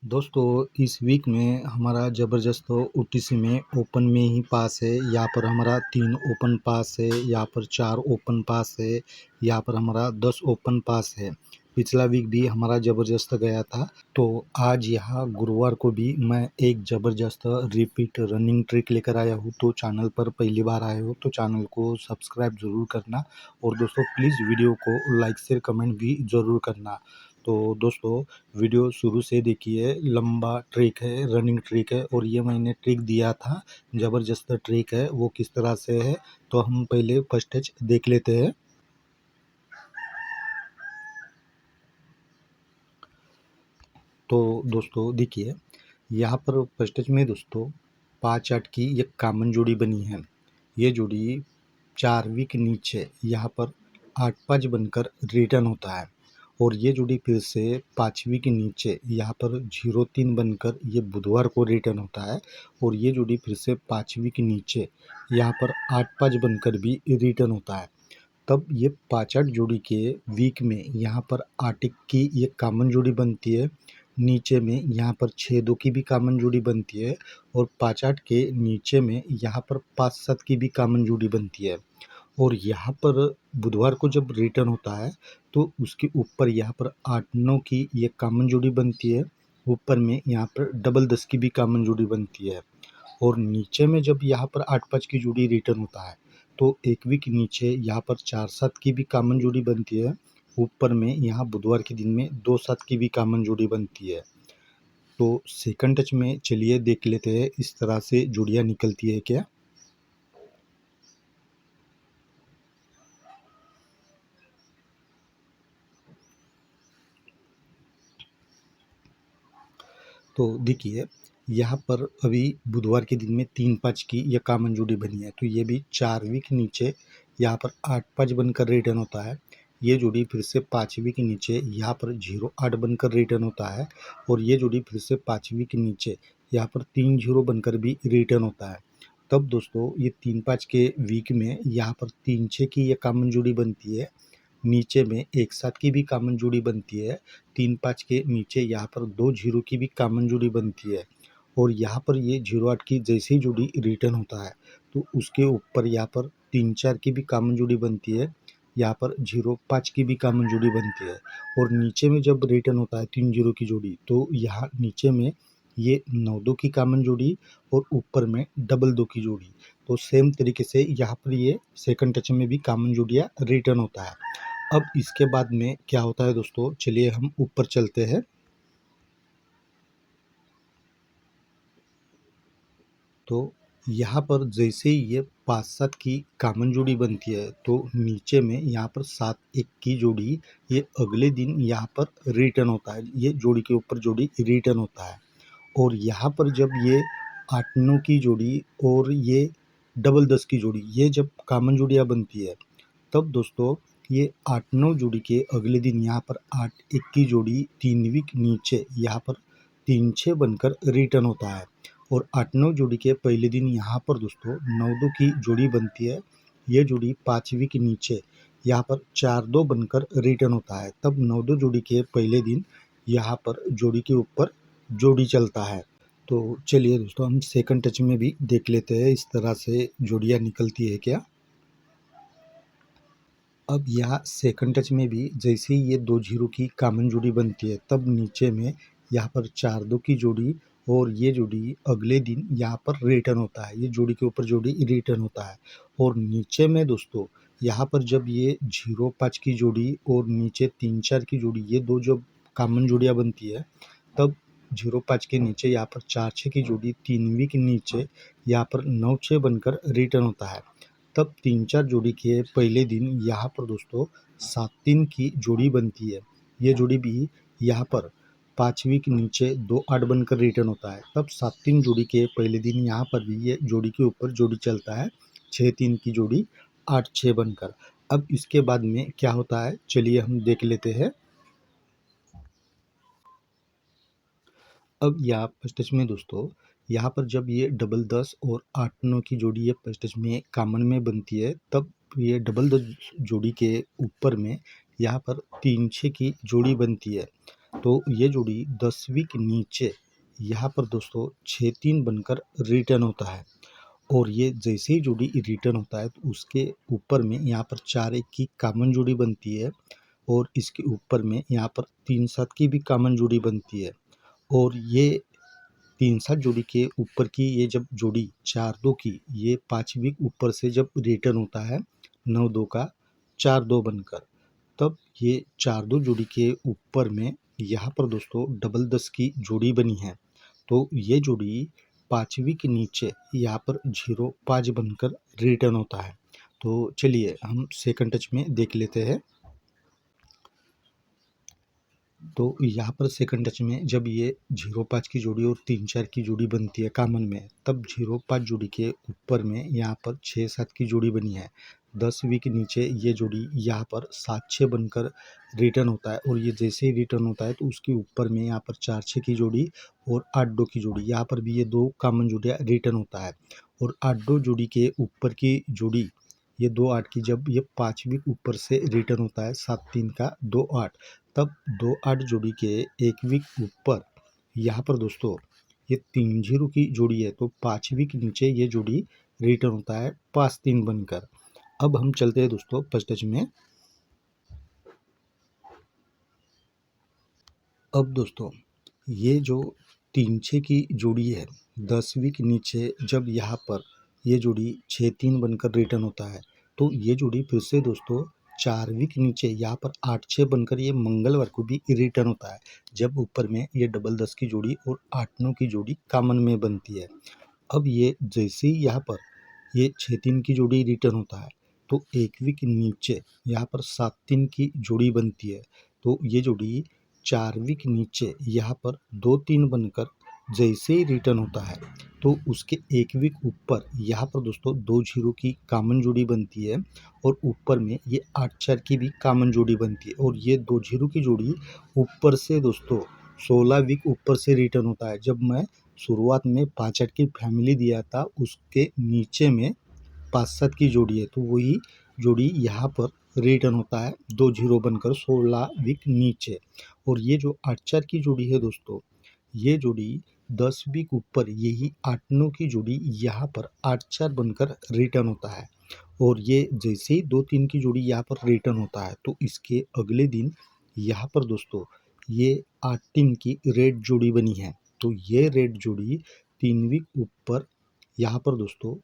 दोस्तों, इस वीक में हमारा ज़बरदस्त ओटीसी में ओपन में ही पास है। यहाँ पर हमारा 3 ओपन पास है, यहाँ पर 4 ओपन पास है, यहाँ पर हमारा 10 ओपन पास है। पिछला वीक भी हमारा ज़बरदस्त गया था। तो आज यहाँ गुरुवार को भी मैं एक ज़बरदस्त रिपीट रनिंग ट्रिक लेकर आया हूँ। तो चैनल पर पहली बार आए हो तो चैनल को सब्सक्राइब ज़रूर करना और दोस्तों प्लीज़ वीडियो को लाइक शेयर कमेंट भी ज़रूर करना। तो दोस्तों वीडियो शुरू से देखिए, लंबा ट्रिक है, रनिंग ट्रिक है और ये मैंने ट्रिक दिया था, ज़बरदस्त ट्रिक है। वो किस तरह से है तो हम पहले फर्स्ट स्टेज देख लेते हैं। तो दोस्तों देखिए, यहाँ पर फर्स्ट स्टेज में दोस्तों 5-8 की एक कॉमन जोड़ी बनी है। ये जोड़ी 4 वीक नीचे यहाँ पर 8-5 बनकर रिटर्न होता है और ये जोड़ी फिर से 5वीं के नीचे यहाँ पर 0-3 बनकर ये बुधवार को रिटर्न होता है और ये जोड़ी फिर से 5वीं के नीचे यहाँ पर 8-5 बनकर भी रिटर्न होता है। तब ये 5-8 जोड़ी के वीक में यहाँ पर 8 की ये कॉमन जोड़ी बनती है। नीचे में यहाँ पर 6-2 की भी कॉमन जोड़ी बनती है और 5-8 के नीचे में यहाँ पर 5-7 की भी कॉमन जोड़ी बनती है। और यहाँ पर बुधवार को जब रिटर्न होता है तो उसके ऊपर यहाँ पर 8-9 की ये कॉमन जोड़ी बनती है। ऊपर में यहाँ पर डबल 10 की भी कॉमन जोड़ी बनती है और नीचे में जब यहाँ पर 8-5 की जोड़ी रिटर्न होता है तो एक वीक नीचे यहाँ पर 4-7 की भी कॉमन जोड़ी बनती है। ऊपर में यहाँ बुधवार के दिन में 2-7 की भी कॉमन जोड़ी बनती है। तो सेकंड टच में चलिए देख लेते हैं इस तरह से जोड़ियाँ निकलती है क्या। तो देखिए, यहाँ पर अभी बुधवार के दिन में 3-5 की ये कॉमन जोड़ी बनी है तो ये भी 4 वीक नीचे यहाँ पर 8-5 बनकर रिटर्न होता है। ये जोड़ी फिर से 5वीं के नीचे यहाँ पर 0-8 बनकर रिटर्न होता है और ये जोड़ी फिर से 5वीं के नीचे यहाँ पर 3-0 बनकर भी रिटर्न होता है। तब दोस्तों ये 3-5 के वीक में यहाँ पर 3-6 की ये कॉमन जोड़ी बनती है। नीचे में 1-7 की भी कॉमन जोड़ी बनती है। 3-5 के नीचे यहाँ पर 2-0 की भी कॉमन जोड़ी बनती है और यहाँ पर ये 0-8 की जैसे ही जोड़ी रिटर्न होता है तो उसके ऊपर यहाँ पर 3-4 की भी कॉमन जोड़ी बनती है। यहाँ पर 0-5 की भी कॉमन जोड़ी बनती है और नीचे में जब रिटर्न होता है 3-0 की जोड़ी तो यहाँ नीचे में ये 9-2 की कॉमन जोड़ी और ऊपर में डबल 2 की जोड़ी। तो सेम तरीके से यहाँ पर ये सेकंड टच में भी कॉमन जोड़ियाँ रिटर्न होता है। अब इसके बाद में क्या होता है दोस्तों, चलिए हम ऊपर चलते हैं। तो यहाँ पर जैसे ही ये 5-7 की कॉमन जोड़ी बनती है तो नीचे में यहाँ पर 7-1 की जोड़ी ये अगले दिन यहाँ पर रिटर्न होता है। ये जोड़ी के ऊपर जोड़ी रिटर्न होता है और यहाँ पर जब ये 8-9 की जोड़ी और ये डबल 10 की जोड़ी ये जब कॉमन जोड़ियाँ बनती है तब दोस्तों ये 8-9 जोड़ी के अगले दिन यहाँ पर 8-1 की जोड़ी 3 वीक नीचे यहाँ पर 3-6 बनकर रिटर्न होता है और 8-9 जोड़ी के पहले दिन यहाँ पर दोस्तों 9-2 की जोड़ी बनती है। ये जोड़ी 5 वीक नीचे यहाँ पर 4-2 बनकर रिटर्न होता है। तब 9-2 जोड़ी के पहले दिन यहाँ पर जोड़ी के ऊपर जोड़ी चलता है। तो चलिए दोस्तों हम सेकंड टच में भी देख लेते हैं इस तरह से जोड़ियाँ निकलती है क्या। अब यहाँ सेकंड टच में भी जैसे ही ये 2-0 की कॉमन जोड़ी बनती है तब नीचे में यहाँ पर 4-2 की जोड़ी और ये जोड़ी अगले दिन यहाँ पर रिटर्न होता है। ये जोड़ी के ऊपर जोड़ी रिटर्न होता है और नीचे में दोस्तों यहाँ पर जब ये 0-5 की जोड़ी और नीचे 3-4 की जोड़ी ये दो जब कॉमन जोड़ियाँ बनती है तब 0-5 के नीचे यहाँ पर 4-6 की जोड़ी 3वीं के नीचे यहाँ पर 9-6 बनकर रिटर्न होता है। तब 3-4 जोड़ी के पहले दिन यहाँ पर दोस्तों 7-3 की जोड़ी बनती है। ये जोड़ी भी यहाँ पर 5वीं के नीचे 2-8 बनकर रिटर्न होता है। तब 7-3 जोड़ी के पहले दिन यहाँ पर भी ये जोड़ी के ऊपर जोड़ी चलता है 6-3 की जोड़ी 8-6 बनकर। अब इसके बाद में क्या होता है चलिए हम देख लेते हैं। अब यहाँ फर्स्ट टच में दोस्तों यहाँ पर जब ये डबल 10 और 8-9 की जोड़ी ये फर्स्ट टच में कॉमन में बनती है तब ये डबल 10 जोड़ी के ऊपर में यहाँ पर 3-6 की जोड़ी बनती है। तो ये जोड़ी 10वीं के नीचे यहाँ पर दोस्तों 6-3 बनकर रिटर्न होता है। और ये जैसे ही जोड़ी रिटर्न होता है तो उसके ऊपर में यहाँ पर 4-1 की कॉमन जोड़ी बनती है और इसके ऊपर में यहाँ पर 3-7 की भी कॉमन जोड़ी बनती है। और ये 3-7 जोड़ी के ऊपर की ये जब जोड़ी 4-2 की ये 5वीं ऊपर से जब रिटर्न होता है 9-2 का 4-2 बनकर, तब ये 4-2 जोड़ी के ऊपर में यहाँ पर दोस्तों डबल 10 की जोड़ी बनी है। तो ये जोड़ी 5वीं के नीचे यहाँ पर 0-5 बनकर रिटर्न होता है। तो चलिए हम सेकंड टच में देख लेते हैं। तो यहाँ पर सेकंड टच में जब ये 0-5 की जोड़ी और 3-4 की जोड़ी बनती है कॉमन में, तब 0-5 जोड़ी के ऊपर में यहाँ पर 6-7 की जोड़ी बनी है। 10वीं के नीचे ये जोड़ी यहाँ पर 7-6 बनकर रिटर्न होता है और ये जैसे ही रिटर्न होता है तो उसके ऊपर में यहाँ पर 4-6 की जोड़ी और 8-2 की जोड़ी, यहाँ पर भी ये 2 कॉमन जोड़ियाँ रिटर्न होता है। और 8-2 जोड़ी के ऊपर की जोड़ी ये 2-8 की जब ये 5वीं ऊपर से रिटर्न होता है 7-3 का 2-8, तब 2-8 जोड़ी के एक वीक ऊपर यहाँ पर दोस्तों ये 3-0 की जोड़ी है तो 5वीं के नीचे ये जोड़ी रिटर्न होता है 5-3 बनकर। अब हम चलते हैं दोस्तों फर्स्ट टच में। अब दोस्तों ये जो 3-6 की जोड़ी है 10वीं के नीचे जब यहाँ पर ये जोड़ी 6-3 बनकर रिटर्न होता है तो ये जोड़ी फिर से दोस्तों 4वीं के नीचे यहाँ पर 8-6 बनकर ये मंगलवार को भी रिटर्न होता है, जब ऊपर में ये डबल 10 की जोड़ी और 8-9 की जोड़ी कॉमन में बनती है। अब ये जैसे ही यहाँ पर ये 6-3 की जोड़ी रिटर्न होता है तो 1वीं के नीचे यहाँ पर 7-3 की जोड़ी बनती है। तो ये जोड़ी 4वीं के नीचे यहाँ पर 2-3 बनकर जैसे ही रिटर्न होता है तो उसके 1 वीक ऊपर यहाँ पर दोस्तों 2-0 की कॉमन जोड़ी बनती है और ऊपर में ये 8-4 की भी कॉमन जोड़ी बनती है। और ये 2-0 की जोड़ी ऊपर से दोस्तों 16 वीक ऊपर से रिटर्न होता है। जब मैं शुरुआत में 5-8 की फैमिली दिया था उसके नीचे में 5-7 की जोड़ी है तो वही जोड़ी यहाँ पर रिटर्न होता है 2-0 बनकर 16 वीक नीचे। और ये जो 8-4 की जोड़ी है दोस्तों, ये जोड़ी 10 वीक ऊपर यही 8-9 की जोड़ी यहाँ पर 8-4 बनकर रिटर्न होता है। और ये जैसे ही 2-3 की जोड़ी यहाँ पर रिटर्न होता है तो इसके अगले दिन यहाँ पर दोस्तों ये 8-3 की रेड जोड़ी बनी है। तो ये रेड जोड़ी 3 वीक ऊपर यहाँ पर दोस्तों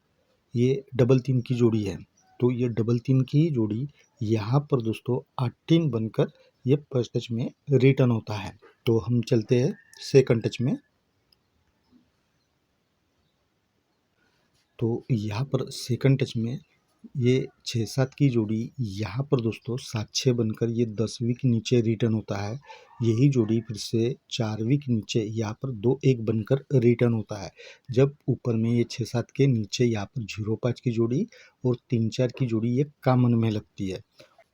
ये डबल 3 की जोड़ी है। तो ये डबल 3 की जोड़ी यहाँ पर दोस्तों 18 बनकर ये फर्स्ट टच में रिटर्न होता है। तो हम चलते हैं सेकंड टच में। तो यहाँ पर सेकंड टच में ये 6-7 की जोड़ी यहाँ पर दोस्तों 7-6 बनकर ये 10वीं के नीचे रिटर्न होता है। यही जोड़ी फिर से 4वीं के नीचे यहाँ पर 2-1 बनकर रिटर्न होता है, जब ऊपर में ये 6-7 के नीचे यहाँ पर 0-5 की जोड़ी और 3-4 की जोड़ी ये कॉमन में लगती है।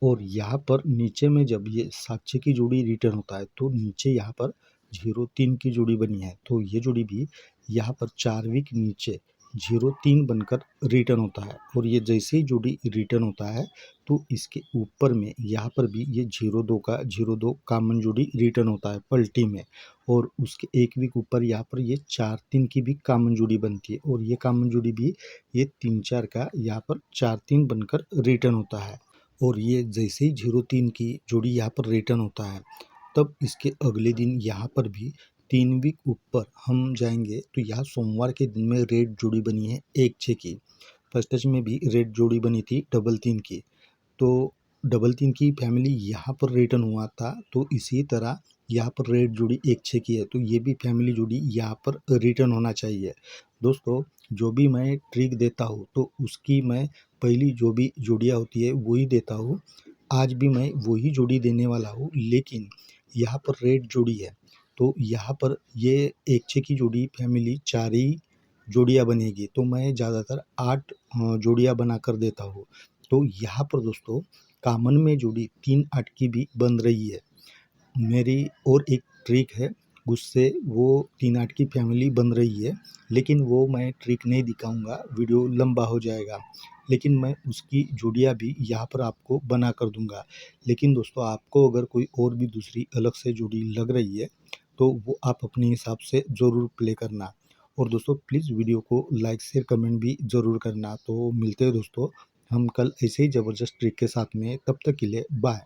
और यहाँ पर नीचे में जब ये 7-6 की जोड़ी रिटर्न होता है तो नीचे यहाँ पर 0-3 की जोड़ी बनी है। तो ये जोड़ी भी यहाँ पर 4वीं के नीचे 0-3 बनकर रिटर्न होता है। और ये जैसे ही जोड़ी रिटर्न होता है तो इसके ऊपर में यहाँ पर भी ये 0-2 का 0-2 कॉमन जोड़ी रिटर्न होता है पलटी में। और उसके एक वीक ऊपर यहाँ पर ये 4-3 की भी कॉमन जोड़ी बनती है और ये कॉमन जोड़ी भी ये 3-4 का यहाँ पर 4-3 बनकर रिटर्न होता है। और ये जैसे ही 0-3 की जोड़ी यहाँ पर रिटर्न होता है तब इसके अगले दिन यहाँ पर भी 3 वीक ऊपर हम जाएंगे तो यहाँ सोमवार के दिन में रेड जोड़ी बनी है 1-6 की। फर्स्ट टच में भी रेड जोड़ी बनी थी डबल 3 की। तो डबल 3 की फैमिली यहाँ पर रिटर्न हुआ था तो इसी तरह यहाँ पर रेड जोड़ी 1-6 की है तो ये भी फैमिली जोड़ी यहाँ पर रिटर्न होना चाहिए। दोस्तों जो भी मैं ट्रिक देता हूँ तो उसकी मैं पहली जो भी जोड़ियाँ होती है वही देता हूँ। आज भी मैं वही जोड़ी देने वाला हूँ, लेकिन यहाँ पर रेड जोड़ी है तो यहाँ पर ये 1-6 की जोड़ी फैमिली 4 ही जोड़ियाँ बनेगी तो मैं ज़्यादातर 8 जोड़ियाँ बना कर देता हूँ। तो यहाँ पर दोस्तों कॉमन में जोड़ी 3-8 की भी बन रही है। मेरी और एक ट्रिक है उससे वो 3-8 की फैमिली बन रही है, लेकिन वो मैं ट्रिक नहीं दिखाऊंगा, वीडियो लंबा हो जाएगा। लेकिन मैं उसकी जोड़ियाँ भी यहाँ पर आपको बना कर दूँगा। लेकिन दोस्तों आपको अगर कोई और भी दूसरी अलग से जोड़ी लग रही है, तो वो आप अपने हिसाब से ज़रूर प्ले करना। और दोस्तों प्लीज़ वीडियो को लाइक, शेयर, कमेंट भी ज़रूर करना। तो मिलते हैं दोस्तों हम कल ऐसे ही ज़बरदस्त ट्रिक के साथ में, तब तक के लिए बाय।